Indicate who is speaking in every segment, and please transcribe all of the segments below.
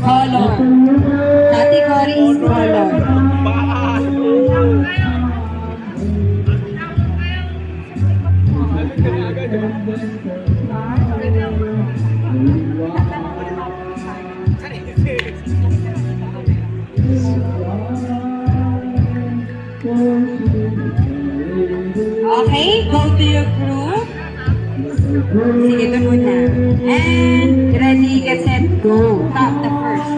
Speaker 1: Color. Category is color. Okay, go to your group. Sige, doon muna. And ready, get set, go. Tap the first.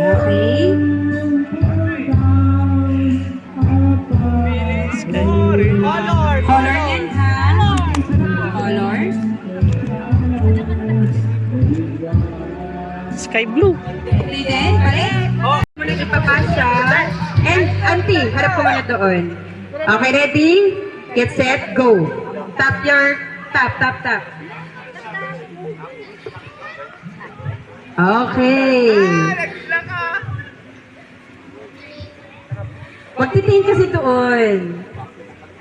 Speaker 1: Okay. Color in hand. Color.
Speaker 2: Sky blue.
Speaker 1: Okay din, balik. Muna ipapasya. And auntie, harap ko muna doon. Okay, ready? Get set, go. Tap. Okay. Magtitingin kasi doon.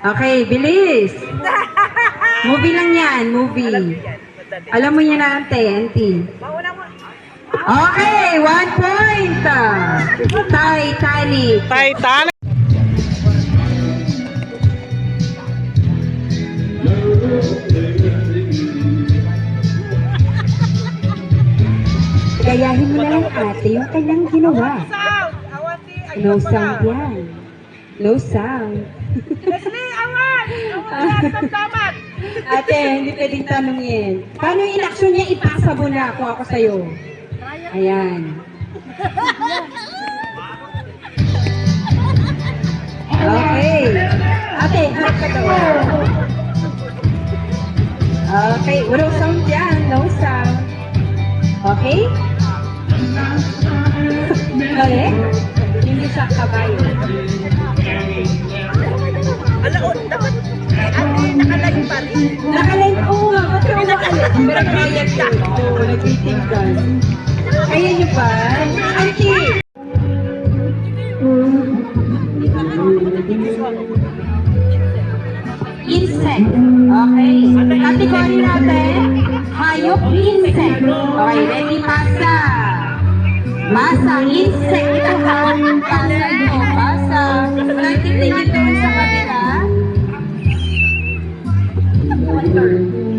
Speaker 1: Okay, bilis. Movie lang yan, movie. Alam mo yan na, auntie. Okay, 1 point. Titanic.
Speaker 2: Titanic.
Speaker 1: Gayahin mo na lang ate yung kanyang ginawa. No sound yan. No sound. Ate, hindi pwedeng tanongin. Paano yung inaksyon niya? Ipasa mo na ako sa'yo. Ayan. Okay. Ate, harap ka daw. Okay, no sound yan. No sound. Okay? Okay? Hindi siya kabayo.
Speaker 3: Dapat nakalain pa rin.
Speaker 1: Nakalain, oo nga. Ba't ka nakalain? Pero kaya ka. Oo, nagtitingkan. Kaya niyo ba? Auntie! Insect. Okay. Category natin, hayop, insect. Okay, ready, masa. Masa, insect. Ito ha. Masa ito, masa. Natin din ito sa kabila. 1/3.